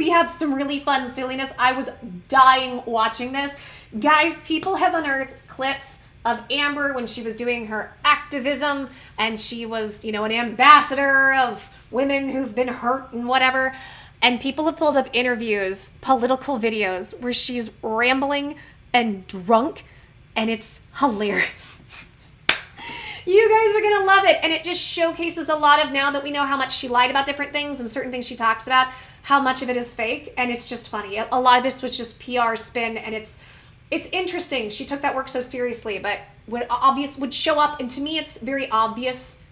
we have some really fun silliness. I was dying watching this. Guys, people have unearthed clips of Amber when she was doing her activism, and she was, you know, an ambassador of women who've been hurt and whatever. And people have pulled up interviews, political videos, where she's rambling and drunk, and it's hilarious. You guys are going to love it. And it just showcases a lot of, now that we know how much she lied about different things and certain things she talks about, how much of it is fake. And it's just funny. A lot of this was just PR spin, and it's interesting. She took that work so seriously, but would show up. And to me, it's very obvious.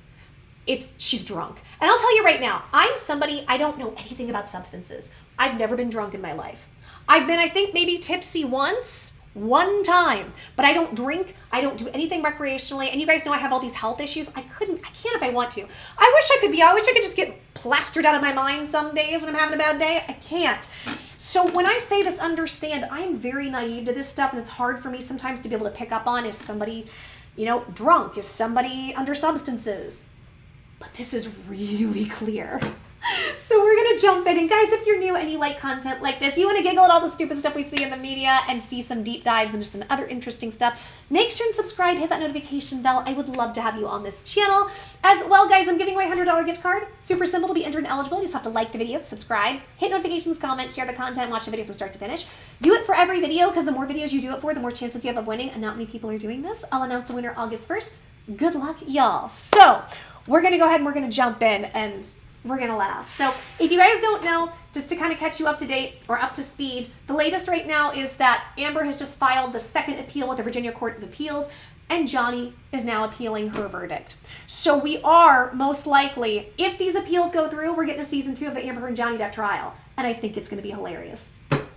She's drunk. And I'll tell you right now, I'm somebody, I don't know anything about substances. I've never been drunk in my life. I've been, I think, maybe tipsy one time, but I don't drink. I don't do anything recreationally. And you guys know I have all these health issues. I can't if I want to. I wish I could just get plastered out of my mind some days when I'm having a bad day. I can't. So when I say this, understand, I'm very naive to this stuff, and it's hard for me sometimes to be able to pick up on, is somebody, you know, drunk? Is somebody under substances? But this is really clear. So we're going to jump in. And guys, if you're new and you like content like this, you want to giggle at all the stupid stuff we see in the media and see some deep dives into some other interesting stuff, make sure and subscribe, hit that notification bell. I would love to have you on this channel. As well, guys, I'm giving away a $100 gift card. Super simple to be entered and eligible. You just have to like the video, subscribe, hit notifications, comment, share the content, watch the video from start to finish. Do it for every video, because the more videos you do it for, the more chances you have of winning, and not many people are doing this. I'll announce the winner August 1st. Good luck, y'all. So we're going to go ahead and we're going to jump in, and we're going to laugh. So if you guys don't know, just to kind of catch you up to date or up to speed, the latest right now is that Amber has just filed the second appeal with the Virginia Court of Appeals, and Johnny is now appealing her verdict. So we are most likely, if these appeals go through, we're getting a season 2 of the Amber Heard and Johnny Depp trial. And I think it's going to be hilarious.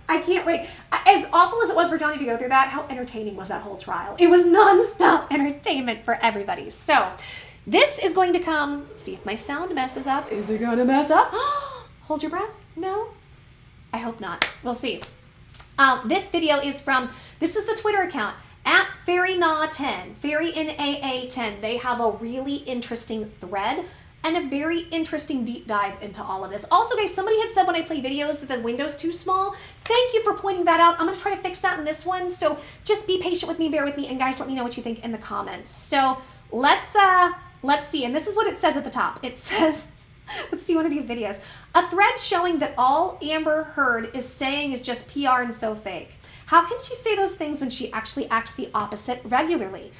I can't wait. As awful as it was for Johnny to go through that, how entertaining was that whole trial? It was nonstop entertainment for everybody. So this is going to come, let's see if my sound messes up. Is it going to mess up? Hold your breath. No? I hope not. We'll see. This video is from, this is the Twitter account, at FairyNaa10, Fairy NAA10. They have a really interesting thread and a very interesting deep dive into all of this. Also, guys, somebody had said when I play videos that the window's too small. Thank you for pointing that out. I'm going to try to fix that in this one. So just be patient with me, bear with me, and guys, let me know what you think in the comments. So let's see. And this is what it says at the top. It says, let's see one of these videos. A thread showing that all Amber Heard is saying is just PR and so fake. How can she say those things when she actually acts the opposite regularly?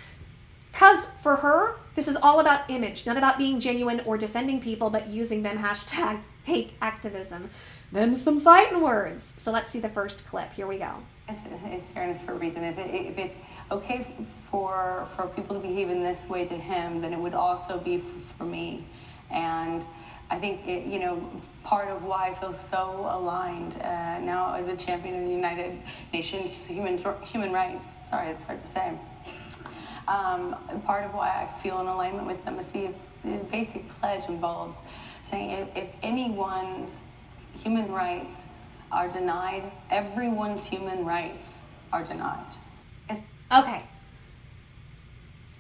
Because for her, this is all about image, not about being genuine or defending people, but using them hashtag fake activism. Then some fighting words. So let's see the first clip. Here we go. It's fairness for a reason. If it's okay for people to behave in this way to him, then it would also be for me. And I think part of why I feel so aligned now as a champion of the United Nations human rights. Sorry, it's hard to say. Part of why I feel in alignment with them is because the basic pledge involves saying if anyone's human rights are denied, everyone's human rights are denied. Okay.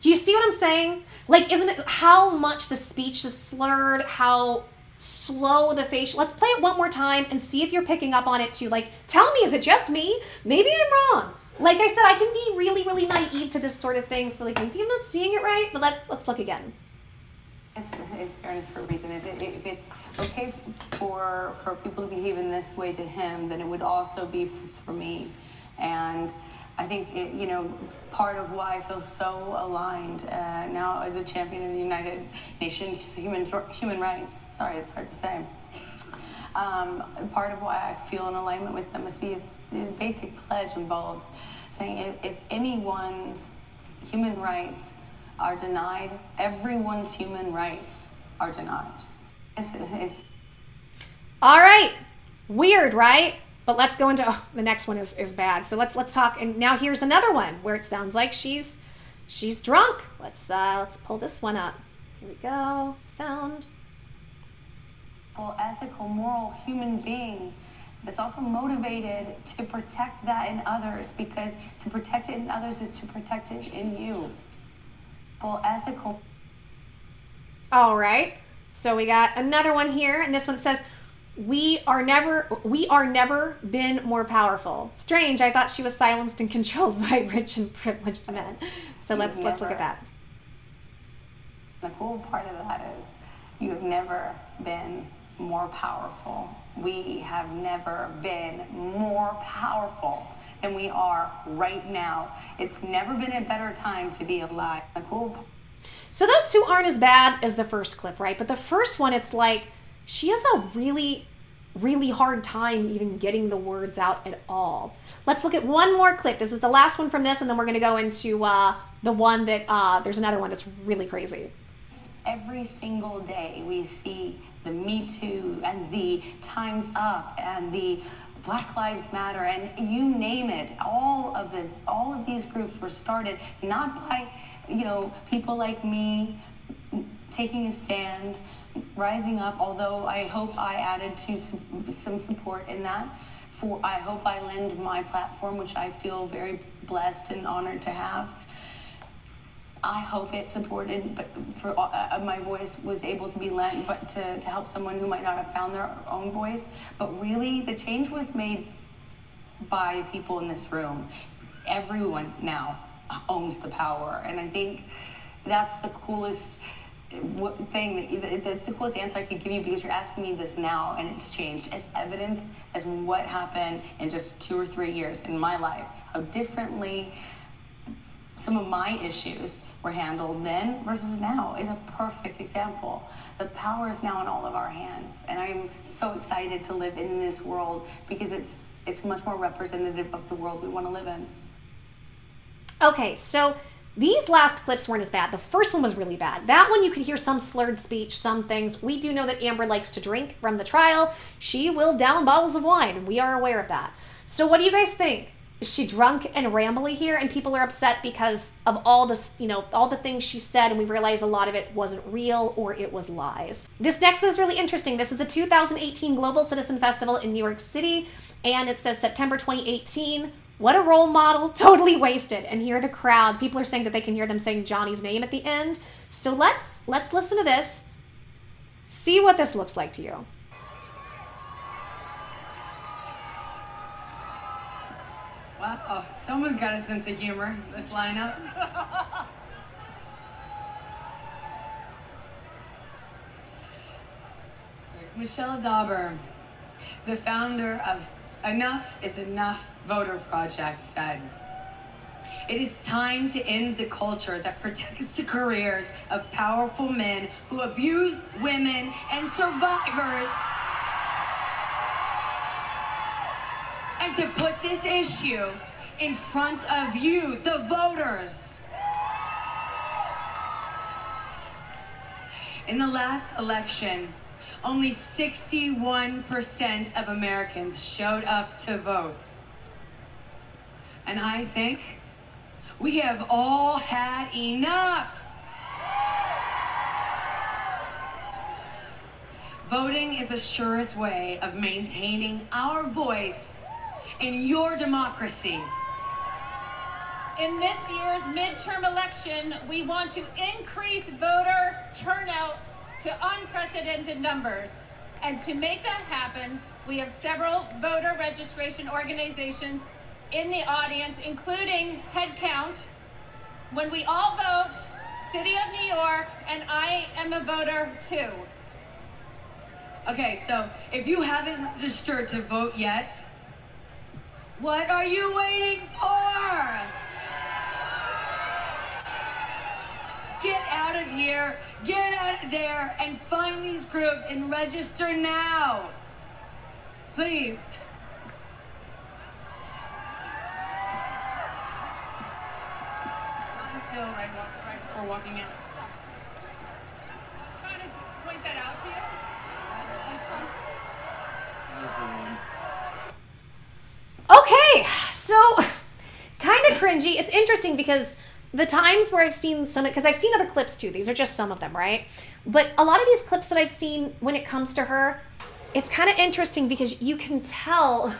Do you see what I'm saying? Like, isn't it how much the speech is slurred, how slow the facial... Let's play it one more time and see if you're picking up on it too. Like, tell me, is it just me? Maybe I'm wrong. Like I said, I can be really, really naive to this sort of thing, so like maybe I'm not seeing it right, but let's look again. It's fairness for a reason. If it's okay for people to behave in this way to him, then it would also be for me. And I think part of why I feel so aligned now as a champion of the United Nations human rights. Sorry, it's hard to say. Part of why I feel in alignment with them is because the basic pledge involves saying if anyone's human rights are denied, everyone's human rights are denied. All right. Weird, right? But let's go into the next one is bad. So let's talk. And now here's another one where it sounds like she's drunk. Let's pull this one up. Here we go. Sound. Ethical, moral human being that's also motivated to protect that in others, because to protect it in others is to protect it in you. Ethical. All right. So we got another one here, and this one says, We are never been more powerful. Strange, I thought she was silenced and controlled by rich and privileged men. So let's look at that. The cool part of that is you have never been more powerful. We have never been more powerful than we are right now. It's never been a better time to be alive. The cool. So those two aren't as bad as the first clip, right? But the first one, it's like she has a really, really hard time even getting the words out at all. Let's look at one more clip. This is the last one from this, and then we're going to go into the one that there's another one that's really crazy. Every single day we see the Me Too and the Time's Up and the Black Lives Matter and you name it. All of these groups were started not by, people like me taking a stand, rising up, although I hope I added to some support in that. I hope I lend my platform, which I feel very blessed and honored to have. I hope it supported, but for my voice was able to be lent, but to help someone who might not have found their own voice. But really, the change was made by people in this room. Everyone now owns the power, and I think that's the coolest thing. That's the coolest answer I could give you, because you're asking me this now, and it's changed as evidence as what happened in just 2 or 3 years in my life. How differently some of my issues were handled then versus now is a perfect example. The power is now in all of our hands, and I'm so excited to live in this world because it's much more representative of the world we want to live in. Okay, so these last clips weren't as bad. The first one was really bad. That one you could hear some slurred speech, some things. We do know that Amber likes to drink from the trial. She will down bottles of wine, and we are aware of that. So what do you guys think? Is she drunk and rambly here, and people are upset because of all this, all the things she said, and we realize a lot of it wasn't real or it was lies. This next one is really interesting. This is the 2018 Global Citizen Festival in New York City, and it says September 2018. What a role model, totally wasted. And here the crowd, people are saying that they can hear them saying Johnny's name at the end. So let's listen to this, see what this looks like to you. Wow, someone's got a sense of humor in this lineup. Michelle Dauber, the founder of Enough is Enough Voter Project, said, "It is time to end the culture that protects the careers of powerful men who abuse women and survivors, and to put this issue in front of you, the voters." In the last election, only 61% of Americans showed up to vote. And I think we have all had enough. Voting is the surest way of maintaining our voice in your democracy. In this year's midterm election, we want to increase voter turnout to unprecedented numbers. And to make that happen, we have several voter registration organizations in the audience, including Headcount, When We All Vote, City of New York, and I Am a Voter Too. Okay, so if you haven't registered to vote yet, what are you waiting for? Get out of here, get out of there, and find these groups and register now. Please. Not until right before walking out. Trying to point that out to you? Okay, so kind of cringy. It's interesting because the times where I've seen some, because I've seen other clips too, these are just some of them, right? But a lot of these clips that I've seen when it comes to her, it's kind of interesting because you can tell,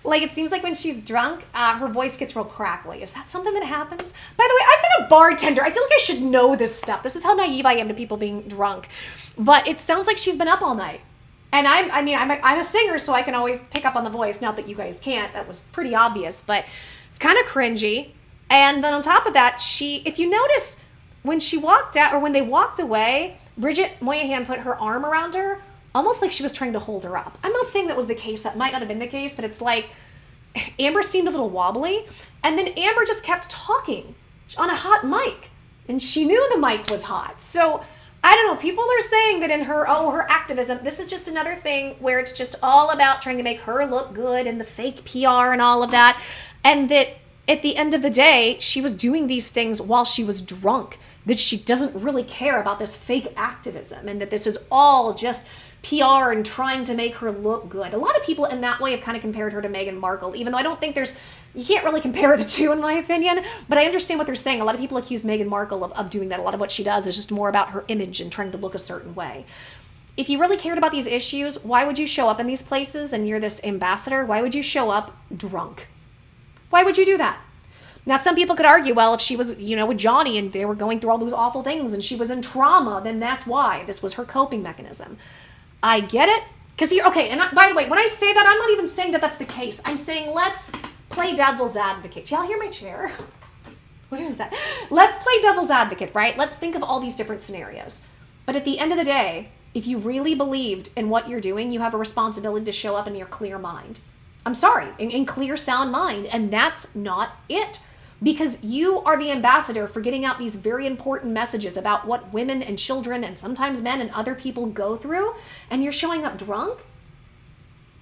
like it seems like when she's drunk, her voice gets real crackly. Is that something that happens? By the way, I've been a bartender. I feel like I should know this stuff. This is how naive I am to people being drunk. But it sounds like she's been up all night. And I'm a singer, so I can always pick up on the voice. Not that you guys can't. That was pretty obvious, but it's kind of cringy. And then on top of that, if you notice, when she walked out, or when they walked away, Bridget Moynihan put her arm around her, almost like she was trying to hold her up. I'm not saying that was the case. That might not have been the case, but it's like Amber seemed a little wobbly. And then Amber just kept talking on a hot mic. And she knew the mic was hot. So I don't know. People are saying that in her activism, this is just another thing where it's just all about trying to make her look good and the fake PR and all of that. And that at the end of the day, she was doing these things while she was drunk. That she doesn't really care about this fake activism and that this is all just PR and trying to make her look good. A lot of people in that way have kind of compared her to Meghan Markle, even though I don't think you can't really compare the two in my opinion, but I understand what they're saying. A lot of people accuse Meghan Markle of doing that. A lot of what she does is just more about her image and trying to look a certain way. If you really cared about these issues, why would you show up in these places and you're this ambassador? Why would you show up drunk? Why would you do that? Now, some people could argue, well, if she was, with Johnny and they were going through all those awful things and she was in trauma, then that's why. This was her coping mechanism. I get it. By the way, when I say that, I'm not even saying that that's the case. I'm saying let's play devil's advocate. Y'all hear my chair? What is that? Let's play devil's advocate, right? Let's think of all these different scenarios. But at the end of the day, if you really believed in what you're doing, you have a responsibility to show up in your clear mind. I'm sorry, in clear, sound mind. And that's not it. Because you are the ambassador for getting out these very important messages about what women and children and sometimes men and other people go through, and you're showing up drunk?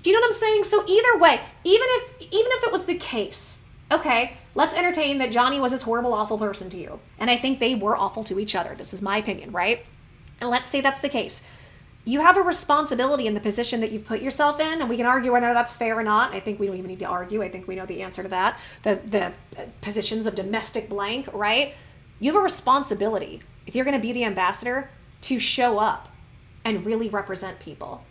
Do you know what I'm saying? So either way, even if it was the case, okay, let's entertain that Johnny was this horrible, awful person to you. And I think they were awful to each other. This is my opinion, right? And let's say that's the case. You have a responsibility in the position that you've put yourself in, and we can argue whether that's fair or not. I think we don't even need to argue. I think we know the answer to that. The positions of domestic blank, right? You have a responsibility, if you're going to be the ambassador, to show up and really represent people.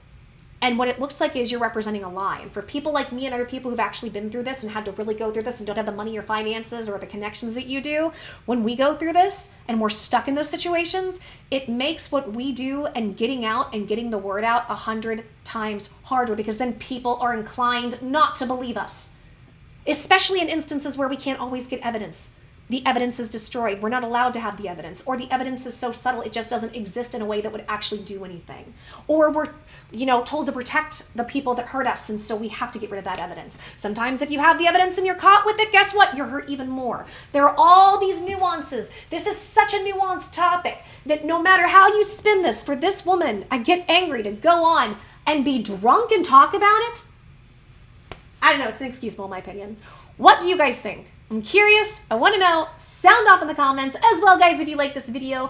And what it looks like is you're representing a lie. And for people like me and other people who've actually been through this and had to really go through this and don't have the money or finances or the connections that you do, when we go through this and we're stuck in those situations, it makes what we do and getting out and getting the word out 100 times harder, because then people are inclined not to believe us, especially in instances where we can't always get evidence. The evidence is destroyed. We're not allowed to have the evidence, or the evidence is so subtle it just doesn't exist in a way that would actually do anything. Or we're, told to protect the people that hurt us, and so we have to get rid of that evidence. Sometimes if you have the evidence and you're caught with it, guess what? You're hurt even more. There are all these nuances. This is such a nuanced topic that no matter how you spin this, for this woman, I get angry to go on and be drunk and talk about it. I don't know. It's inexcusable in my opinion. What do you guys think? I'm curious. I want to know. Sound off in the comments. As well, guys, if you like this video,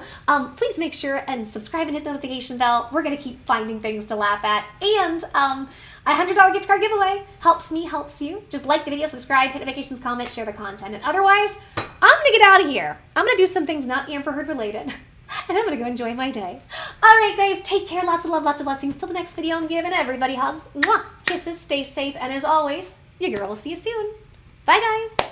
please make sure and subscribe and hit the notification bell. We're going to keep finding things to laugh at. And a $100 gift card giveaway helps me, helps you. Just like the video, subscribe, hit notifications, comment, share the content. And otherwise, I'm going to get out of here. I'm going to do some things not Amber Heard related. And I'm going to go enjoy my day. All right, guys, take care. Lots of love, lots of blessings. Till the next video, I'm giving everybody hugs. Mwah! Kisses, stay safe. And as always, your girl will see you soon. Bye, guys.